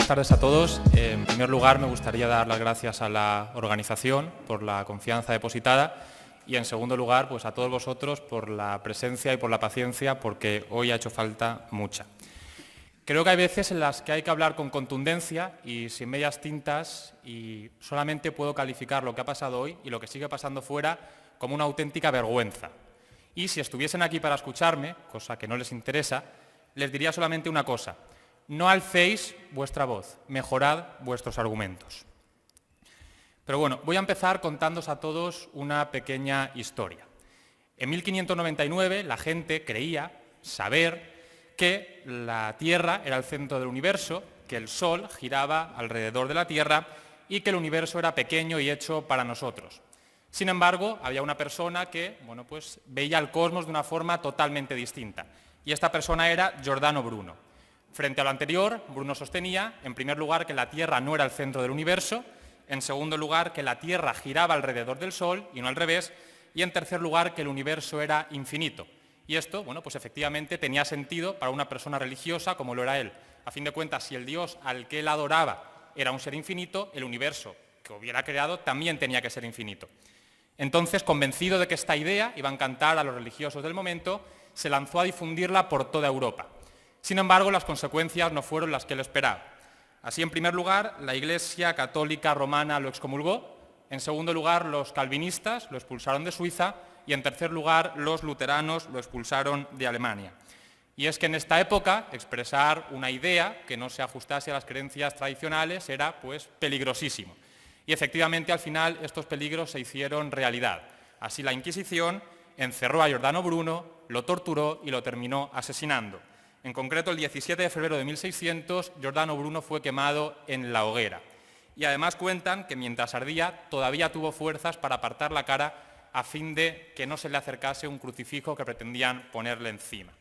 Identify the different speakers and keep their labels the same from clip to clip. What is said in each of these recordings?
Speaker 1: buenas tardes a todos. En primer lugar, me gustaría dar las gracias a la organización por la confianza depositada y, en segundo lugar, pues a todos vosotros por la presencia y por la paciencia, porque hoy ha hecho falta mucha. Creo que hay veces en las que hay que hablar con contundencia y sin medias tintas, y solamente puedo calificar lo que ha pasado hoy y lo que sigue pasando fuera como una auténtica vergüenza. Y si estuviesen aquí para escucharme, cosa que no les interesa, les diría solamente una cosa: no alcéis vuestra voz, mejorad vuestros argumentos. Pero bueno, voy a empezar contándoos a todos una pequeña historia. En 1599 la gente creía saber que la Tierra era el centro del universo, que el Sol giraba alrededor de la Tierra y que el universo era pequeño y hecho para nosotros. Sin embargo, había una persona que veía el cosmos de una forma totalmente distinta, y esta persona era Giordano Bruno. Frente a lo anterior, Bruno sostenía, en primer lugar, que la Tierra no era el centro del universo, en segundo lugar, que la Tierra giraba alrededor del Sol y no al revés, y en tercer lugar, que el universo era infinito. Y esto, efectivamente tenía sentido para una persona religiosa como lo era él. A fin de cuentas, si el Dios al que él adoraba era un ser infinito, el universo que hubiera creado también tenía que ser infinito. Entonces, convencido de que esta idea iba a encantar a los religiosos del momento, se lanzó a difundirla por toda Europa. Sin embargo, las consecuencias no fueron las que él esperaba. Así, en primer lugar, la Iglesia Católica Romana lo excomulgó, en segundo lugar, los calvinistas lo expulsaron de Suiza y, en tercer lugar, los luteranos lo expulsaron de Alemania. Y es que en esta época expresar una idea que no se ajustase a las creencias tradicionales era peligrosísimo. Y efectivamente, al final, estos peligros se hicieron realidad. Así, la Inquisición encerró a Giordano Bruno, lo torturó y lo terminó asesinando. En concreto, el 17 de febrero de 1600, Giordano Bruno fue quemado en la hoguera. Y además cuentan que mientras ardía todavía tuvo fuerzas para apartar la cara a fin de que no se le acercase un crucifijo que pretendían ponerle encima.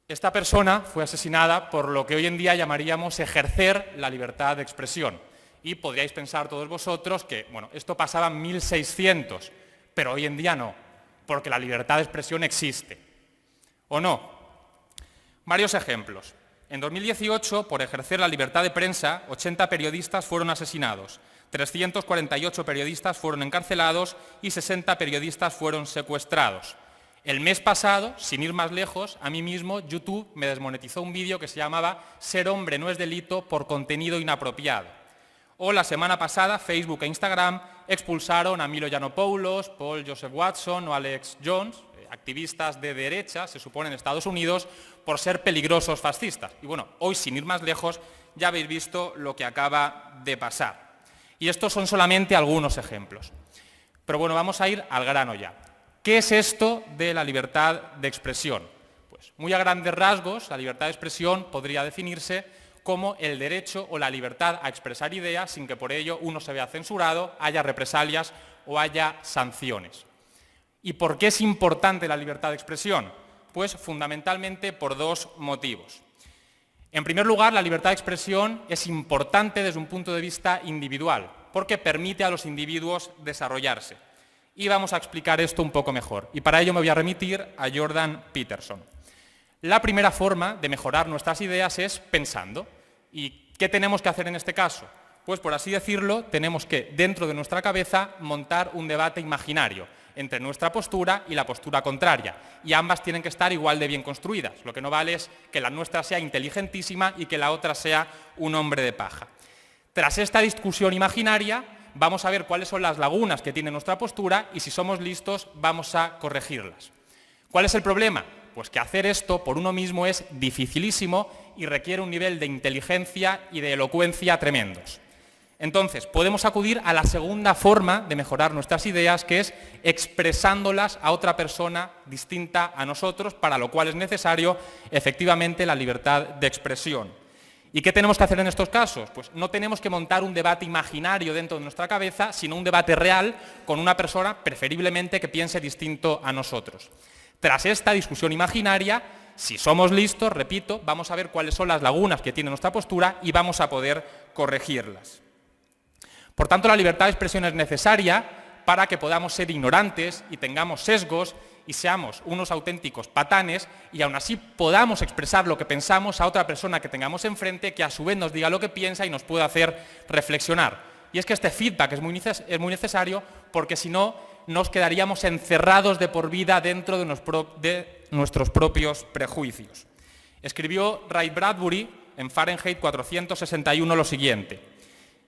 Speaker 1: Esta persona fue asesinada por lo que hoy en día llamaríamos ejercer la libertad de expresión. Y podríais pensar todos vosotros que, esto pasaba en 1600, pero hoy en día no, porque la libertad de expresión existe. ¿O no? Varios ejemplos. En 2018, por ejercer la libertad de prensa, 80 periodistas fueron asesinados, 348 periodistas fueron encarcelados y 60 periodistas fueron secuestrados. El mes pasado, sin ir más lejos, a mí mismo YouTube me desmonetizó un vídeo que se llamaba «Ser hombre no es delito por contenido inapropiado». O la semana pasada, Facebook e Instagram expulsaron a Milo Yiannopoulos, Paul Joseph Watson o Alex Jones, activistas de derecha, se supone, en Estados Unidos, por ser peligrosos fascistas. Y hoy, sin ir más lejos, ya habéis visto lo que acaba de pasar. Y estos son solamente algunos ejemplos. Pero vamos a ir al grano ya. ¿Qué es esto de la libertad de expresión? Pues muy a grandes rasgos, la libertad de expresión podría definirse como el derecho o la libertad a expresar ideas sin que por ello uno se vea censurado, haya represalias o haya sanciones. ¿Y por qué es importante la libertad de expresión? Pues fundamentalmente por dos motivos. En primer lugar, la libertad de expresión es importante desde un punto de vista individual, porque permite a los individuos desarrollarse. Y vamos a explicar esto un poco mejor. Y para ello me voy a remitir a Jordan Peterson. La primera forma de mejorar nuestras ideas es pensando. ¿Y qué tenemos que hacer en este caso? Pues, por así decirlo, tenemos que, dentro de nuestra cabeza, montar un debate imaginario entre nuestra postura y la postura contraria. Y ambas tienen que estar igual de bien construidas. Lo que no vale es que la nuestra sea inteligentísima y que la otra sea un hombre de paja. Tras esta discusión imaginaria, vamos a ver cuáles son las lagunas que tiene nuestra postura y, si somos listos, vamos a corregirlas. ¿Cuál es el problema? Pues que hacer esto por uno mismo es dificilísimo y requiere un nivel de inteligencia y de elocuencia tremendos. Entonces, podemos acudir a la segunda forma de mejorar nuestras ideas, que es expresándolas a otra persona distinta a nosotros, para lo cual es necesario, efectivamente, la libertad de expresión. ¿Y qué tenemos que hacer en estos casos? Pues no tenemos que montar un debate imaginario dentro de nuestra cabeza, sino un debate real con una persona, preferiblemente, que piense distinto a nosotros. Tras esta discusión imaginaria, si somos listos, repito, vamos a ver cuáles son las lagunas que tiene nuestra postura y vamos a poder corregirlas. Por tanto, la libertad de expresión es necesaria para que podamos ser ignorantes y tengamos sesgos y seamos unos auténticos patanes y aún así podamos expresar lo que pensamos a otra persona que tengamos enfrente, que a su vez nos diga lo que piensa y nos pueda hacer reflexionar. Y es que este feedback es muy necesario, porque si no nos quedaríamos encerrados de por vida dentro de nuestros propios prejuicios. Escribió Ray Bradbury en Fahrenheit 461 lo siguiente: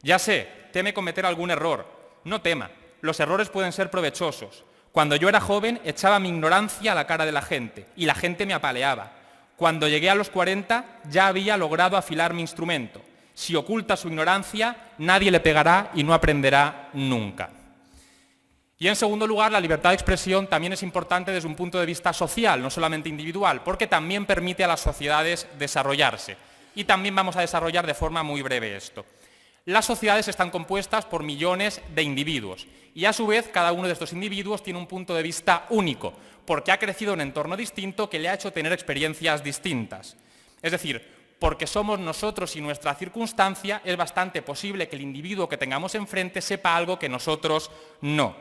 Speaker 1: ya sé, teme cometer algún error, no tema, los errores pueden ser provechosos. Cuando yo era joven echaba mi ignorancia a la cara de la gente y la gente me apaleaba. Cuando llegué a los 40 ya había logrado afilar mi instrumento. Si oculta su ignorancia, nadie le pegará y no aprenderá nunca. Y en segundo lugar, la libertad de expresión también es importante desde un punto de vista social, no solamente individual, porque también permite a las sociedades desarrollarse. Y también vamos a desarrollar de forma muy breve esto. Las sociedades están compuestas por millones de individuos y a su vez cada uno de estos individuos tiene un punto de vista único, porque ha crecido en un entorno distinto que le ha hecho tener experiencias distintas. Es decir, porque somos nosotros y nuestra circunstancia, es bastante posible que el individuo que tengamos enfrente sepa algo que nosotros no.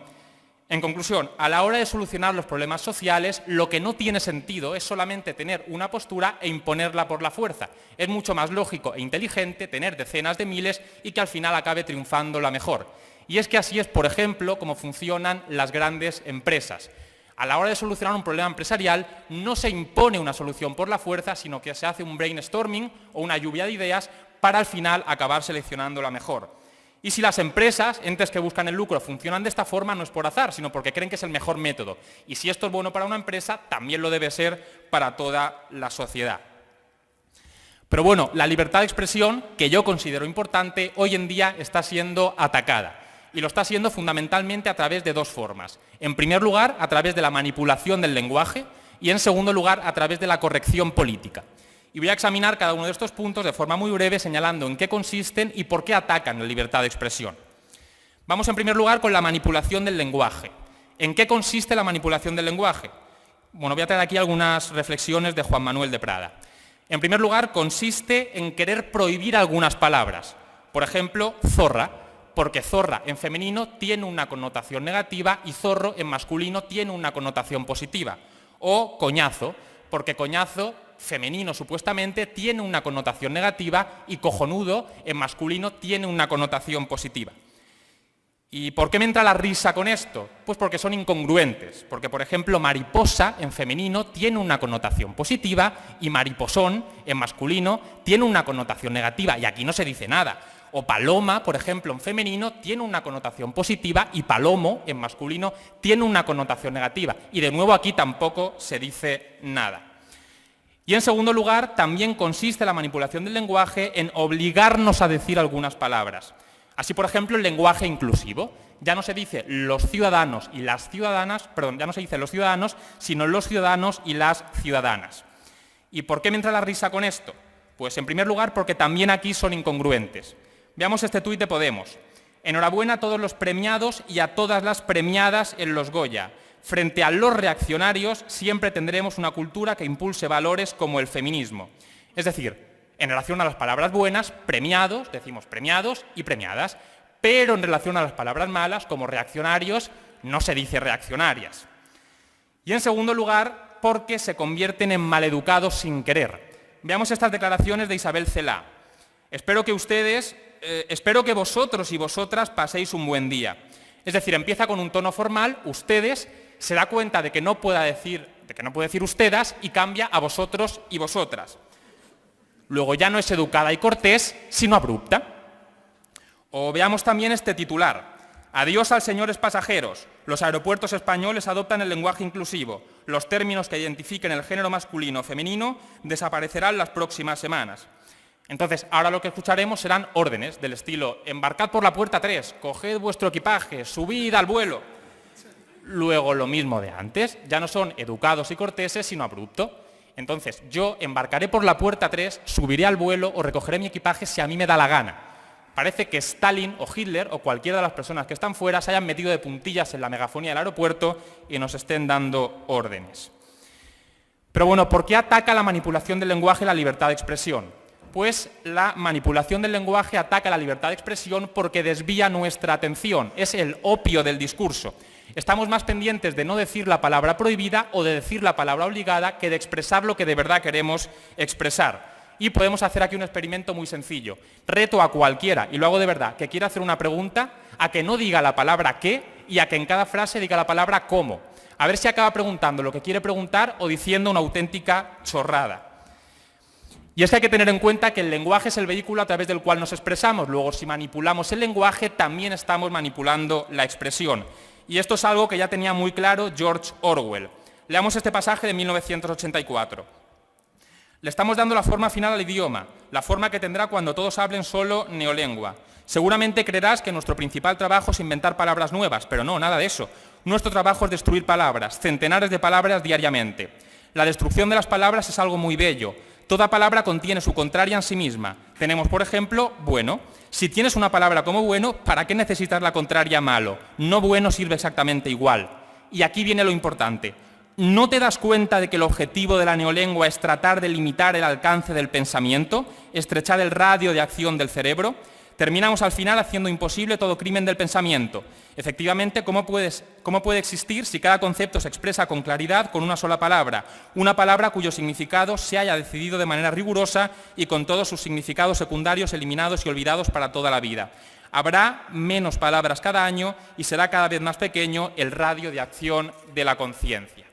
Speaker 1: En conclusión, a la hora de solucionar los problemas sociales, lo que no tiene sentido es solamente tener una postura e imponerla por la fuerza. Es mucho más lógico e inteligente tener decenas de miles y que al final acabe triunfando la mejor. Y es que así es, por ejemplo, como funcionan las grandes empresas. A la hora de solucionar un problema empresarial, no se impone una solución por la fuerza, sino que se hace un brainstorming o una lluvia de ideas para al final acabar seleccionando la mejor. Y si las empresas, entes que buscan el lucro, funcionan de esta forma, no es por azar, sino porque creen que es el mejor método. Y si esto es bueno para una empresa, también lo debe ser para toda la sociedad. Pero bueno, la libertad de expresión, que yo considero importante, hoy en día está siendo atacada. Y lo está siendo fundamentalmente a través de dos formas. En primer lugar, a través de la manipulación del lenguaje y en segundo lugar, a través de la corrección política. Y voy a examinar cada uno de estos puntos de forma muy breve, señalando en qué consisten y por qué atacan la libertad de expresión. Vamos en primer lugar con la manipulación del lenguaje. ¿En qué consiste la manipulación del lenguaje? Bueno, voy a traer aquí algunas reflexiones de Juan Manuel de Prada. En primer lugar, consiste en querer prohibir algunas palabras. Por ejemplo, zorra, porque zorra en femenino tiene una connotación negativa y zorro en masculino tiene una connotación positiva. O coñazo, porque coñazo femenino supuestamente tiene una connotación negativa y cojonudo en masculino tiene una connotación positiva. ¿Y por qué me entra la risa con esto? Pues porque son incongruentes, porque por ejemplo mariposa en femenino tiene una connotación positiva y mariposón en masculino tiene una connotación negativa y aquí no se dice nada. O paloma, por ejemplo, en femenino tiene una connotación positiva y palomo en masculino tiene una connotación negativa y de nuevo aquí tampoco se dice nada. Y en segundo lugar, también consiste la manipulación del lenguaje en obligarnos a decir algunas palabras. Así, por ejemplo, el lenguaje inclusivo. Ya no se dice los ciudadanos y las ciudadanas, perdón, ya no se dice los ciudadanos, sino los ciudadanos y las ciudadanas. ¿Y por qué me entra la risa con esto? Pues en primer lugar porque también aquí son incongruentes. Veamos este tuit de Podemos. Enhorabuena a todos los premiados y a todas las premiadas en los Goya. Frente a los reaccionarios siempre tendremos una cultura que impulse valores como el feminismo. Es decir, en relación a las palabras buenas, premiados, decimos premiados y premiadas, pero en relación a las palabras malas, como reaccionarios, no se dice reaccionarias. Y en segundo lugar, porque se convierten en maleducados sin querer. Veamos estas declaraciones de Isabel Celaá. Espero que vosotros y vosotras paséis un buen día. Es decir, empieza con un tono formal, ustedes, se da cuenta de que no puede decir ustedes y cambia a vosotros y vosotras. Luego ya no es educada y cortés, sino abrupta. O veamos también este titular. Adiós al señores pasajeros. Los aeropuertos españoles adoptan el lenguaje inclusivo. Los términos que identifiquen el género masculino o femenino desaparecerán las próximas semanas. Entonces, ahora lo que escucharemos serán órdenes del estilo embarcad por la puerta 3, coged vuestro equipaje, subid al vuelo. Luego lo mismo de antes, ya no son educados y corteses, sino abrupto. Entonces, yo embarcaré por la puerta 3, subiré al vuelo o recogeré mi equipaje si a mí me da la gana. Parece que Stalin o Hitler o cualquiera de las personas que están fuera se hayan metido de puntillas en la megafonía del aeropuerto y nos estén dando órdenes. Pero bueno, ¿por qué ataca la manipulación del lenguaje la libertad de expresión? Pues la manipulación del lenguaje ataca la libertad de expresión porque desvía nuestra atención, es el opio del discurso. Estamos más pendientes de no decir la palabra prohibida o de decir la palabra obligada que de expresar lo que de verdad queremos expresar. Y podemos hacer aquí un experimento muy sencillo. Reto a cualquiera, y lo hago de verdad, que quiera hacer una pregunta, a que no diga la palabra qué y a que en cada frase diga la palabra cómo. A ver si acaba preguntando lo que quiere preguntar o diciendo una auténtica chorrada. Y es que hay que tener en cuenta que el lenguaje es el vehículo a través del cual nos expresamos. Luego, si manipulamos el lenguaje, también estamos manipulando la expresión. Y esto es algo que ya tenía muy claro George Orwell. Leamos este pasaje de 1984. Le estamos dando la forma final al idioma, la forma que tendrá cuando todos hablen solo neolengua. Seguramente creerás que nuestro principal trabajo es inventar palabras nuevas, pero no, nada de eso. Nuestro trabajo es destruir palabras, centenares de palabras diariamente. La destrucción de las palabras es algo muy bello. Toda palabra contiene su contraria en sí misma. Tenemos, por ejemplo, bueno. Si tienes una palabra como bueno, ¿para qué necesitas la contraria malo? No bueno sirve exactamente igual. Y aquí viene lo importante. ¿No te das cuenta de que el objetivo de la neolengua es tratar de limitar el alcance del pensamiento, estrechar el radio de acción del cerebro? Terminamos al final haciendo imposible todo crimen del pensamiento. Efectivamente, ¿cómo puede existir si cada concepto se expresa con claridad con una sola palabra? Una palabra cuyo significado se haya decidido de manera rigurosa y con todos sus significados secundarios eliminados y olvidados para toda la vida. Habrá menos palabras cada año y será cada vez más pequeño el radio de acción de la conciencia.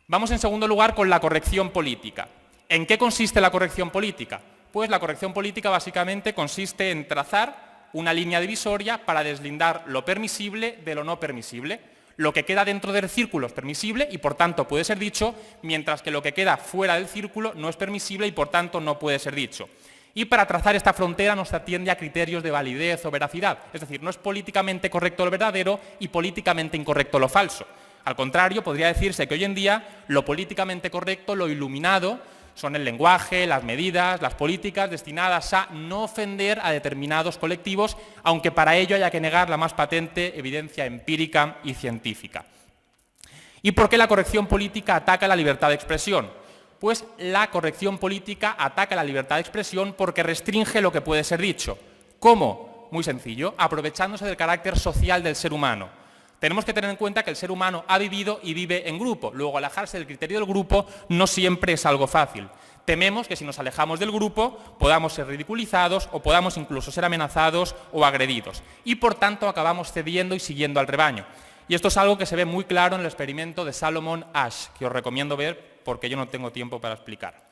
Speaker 1: Vamos en segundo lugar con la corrección política. ¿En qué consiste la corrección política? Pues la corrección política básicamente consiste en trazar una línea divisoria para deslindar lo permisible de lo no permisible. Lo que queda dentro del círculo es permisible y por tanto puede ser dicho, mientras que lo que queda fuera del círculo no es permisible y por tanto no puede ser dicho. Y para trazar esta frontera nos atiende a criterios de validez o veracidad. Es decir, no es políticamente correcto lo verdadero y políticamente incorrecto lo falso. Al contrario, podría decirse que hoy en día lo políticamente correcto, lo iluminado, son el lenguaje, las medidas, las políticas destinadas a no ofender a determinados colectivos, aunque para ello haya que negar la más patente evidencia empírica y científica. ¿Y por qué la corrección política ataca la libertad de expresión? Pues la corrección política ataca la libertad de expresión porque restringe lo que puede ser dicho. ¿Cómo? Muy sencillo, aprovechándose del carácter social del ser humano. Tenemos que tener en cuenta que el ser humano ha vivido y vive en grupo. Luego, alejarse del criterio del grupo no siempre es algo fácil. Tememos que si nos alejamos del grupo podamos ser ridiculizados o podamos incluso ser amenazados o agredidos. Y por tanto acabamos cediendo y siguiendo al rebaño. Y esto es algo que se ve muy claro en el experimento de Salomon Asch, que os recomiendo ver porque yo no tengo tiempo para explicar.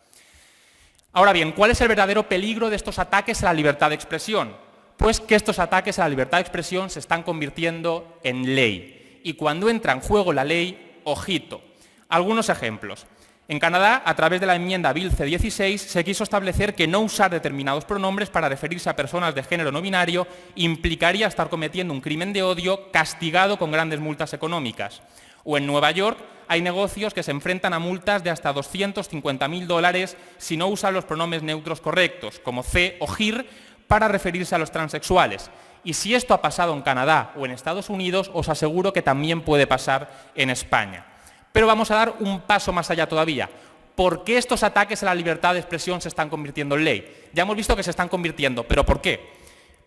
Speaker 1: Ahora bien, ¿cuál es el verdadero peligro de estos ataques a la libertad de expresión? Pues que estos ataques a la libertad de expresión se están convirtiendo en ley. Y cuando entra en juego la ley, ojito. Algunos ejemplos. En Canadá, a través de la enmienda Bill C-16, se quiso establecer que no usar determinados pronombres para referirse a personas de género no binario implicaría estar cometiendo un crimen de odio castigado con grandes multas económicas. O en Nueva York, hay negocios que se enfrentan a multas de hasta $250.000 si no usan los pronombres neutros correctos, como C o HIR, para referirse a los transexuales. Y si esto ha pasado en Canadá o en Estados Unidos, os aseguro que también puede pasar en España. Pero vamos a dar un paso más allá todavía. ¿Por qué estos ataques a la libertad de expresión se están convirtiendo en ley? Ya hemos visto que se están convirtiendo, ¿pero por qué?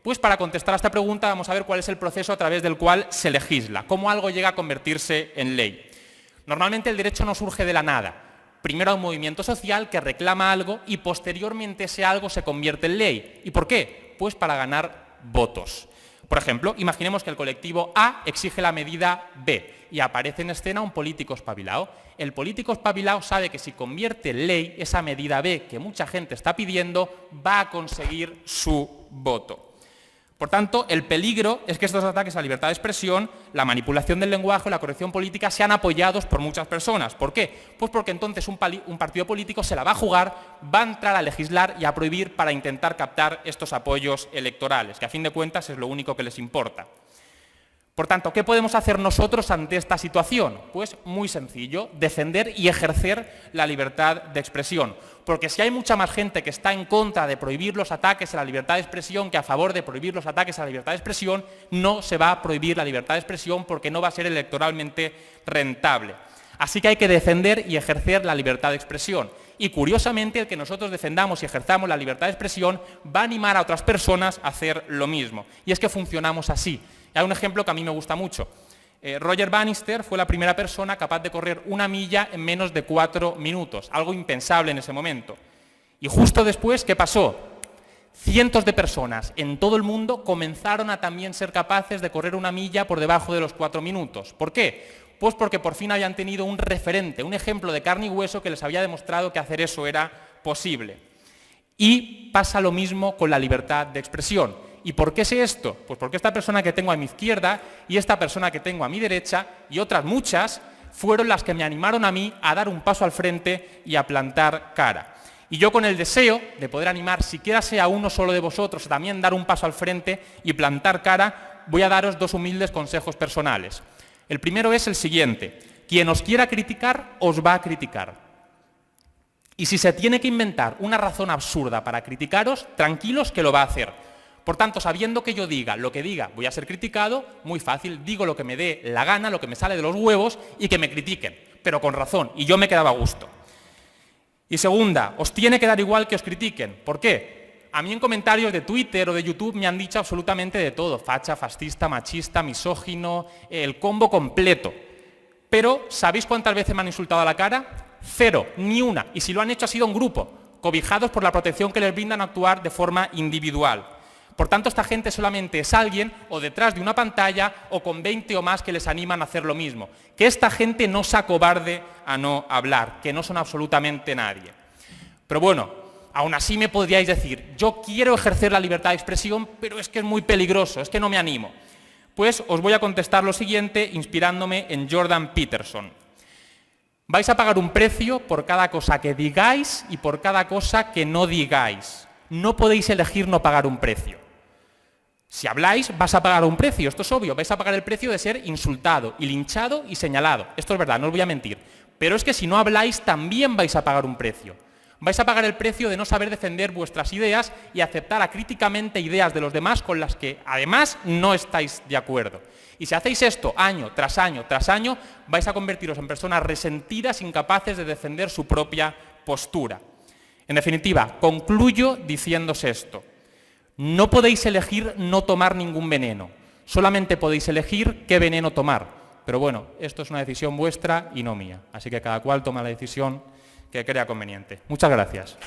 Speaker 1: Pues para contestar a esta pregunta vamos a ver cuál es el proceso a través del cual se legisla, cómo algo llega a convertirse en ley. Normalmente el derecho no surge de la nada. Primero hay un movimiento social que reclama algo y posteriormente ese algo se convierte en ley. ¿Y por qué? Pues para ganar votos. Por ejemplo, imaginemos que el colectivo A exige la medida B y aparece en escena un político espabilado. El político espabilado sabe que si convierte en ley esa medida B que mucha gente está pidiendo, va a conseguir su voto. Por tanto, el peligro es que estos ataques a la libertad de expresión, la manipulación del lenguaje o la corrección política sean apoyados por muchas personas. ¿Por qué? Pues porque entonces un partido político se la va a jugar, va a entrar a legislar y a prohibir para intentar captar estos apoyos electorales, que a fin de cuentas es lo único que les importa. Por tanto, ¿qué podemos hacer nosotros ante esta situación? Pues muy sencillo, defender y ejercer la libertad de expresión. Porque si hay mucha más gente que está en contra de prohibir los ataques a la libertad de expresión que a favor de prohibir los ataques a la libertad de expresión, no se va a prohibir la libertad de expresión porque no va a ser electoralmente rentable. Así que hay que defender y ejercer la libertad de expresión.
Speaker 2: Y curiosamente, el que nosotros defendamos y ejerzamos la libertad de expresión va a animar a otras personas a hacer lo mismo. Y es que funcionamos así. Hay un ejemplo que a mí me gusta mucho. Roger Bannister fue la primera persona capaz de correr 1 milla en menos de 4 minutos, algo impensable en ese momento. Y justo después, ¿qué pasó? Cientos de personas en todo el mundo comenzaron a también ser capaces de correr 1 milla por debajo de los 4 minutos. ¿Por qué? Pues porque por fin habían tenido un referente, un ejemplo de carne y hueso que les había demostrado que hacer eso era posible. Y pasa lo mismo con la libertad de expresión. ¿Y por qué sé esto? Pues porque esta persona que tengo a mi izquierda y esta persona que tengo a mi derecha y otras muchas fueron las que me animaron a mí a dar un paso al frente y a plantar cara. Y yo con el deseo de poder animar, siquiera sea uno solo de vosotros, a también dar un paso al frente y plantar cara, voy a daros 2 humildes consejos personales. El primero es el siguiente: quien os quiera criticar, os va a criticar. Y si se tiene que inventar una razón absurda para criticaros, tranquilos que lo va a hacer. Por tanto, sabiendo que yo diga lo que diga, voy a ser criticado, muy fácil, digo lo que me dé la gana, lo que me sale de los huevos y que me critiquen, pero con razón, y yo me quedaba a gusto. Y segunda, os tiene que dar igual que os critiquen. ¿Por qué? A mí en comentarios de Twitter o de YouTube me han dicho absolutamente de todo: facha, fascista, machista, misógino, el combo completo. Pero, ¿sabéis cuántas veces me han insultado a la cara? 0, ni una. Y si lo han hecho ha sido un grupo, cobijados por la protección que les brindan a actuar de forma individual. Por tanto, esta gente solamente es alguien o detrás de una pantalla o con 20 o más que les animan a hacer lo mismo. Que esta gente no se acobarde a no hablar, que no son absolutamente nadie. Pero bueno, aún así me podríais decir: yo quiero ejercer la libertad de expresión, pero es que es muy peligroso, es que no me animo. Pues os voy a contestar lo siguiente inspirándome en Jordan Peterson. Vais a pagar un precio por cada cosa que digáis y por cada cosa que no digáis. No podéis elegir no pagar un precio. Si habláis, vas a pagar un precio, esto es obvio, vais a pagar el precio de ser insultado y linchado y señalado. Esto es verdad, no os voy a mentir. Pero es que si no habláis, también vais a pagar un precio. Vais a pagar el precio de no saber defender vuestras ideas y aceptar acríticamente ideas de los demás con las que, además, no estáis de acuerdo. Y si hacéis esto año tras año tras año, vais a convertiros en personas resentidas, incapaces de defender su propia postura. En definitiva, concluyo diciéndose esto: no podéis elegir no tomar ningún veneno, solamente podéis elegir qué veneno tomar. Pero bueno, esto es una decisión vuestra y no mía, así que cada cual toma la decisión que crea conveniente. Muchas gracias.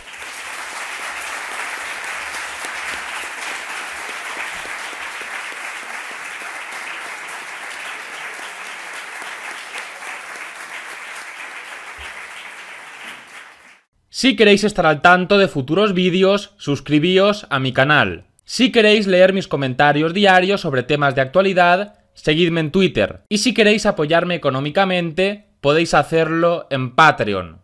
Speaker 3: Si queréis estar al tanto de futuros vídeos, suscribíos a mi canal. Si queréis leer mis comentarios diarios sobre temas de actualidad, seguidme en Twitter. Y si queréis apoyarme económicamente, podéis hacerlo en Patreon.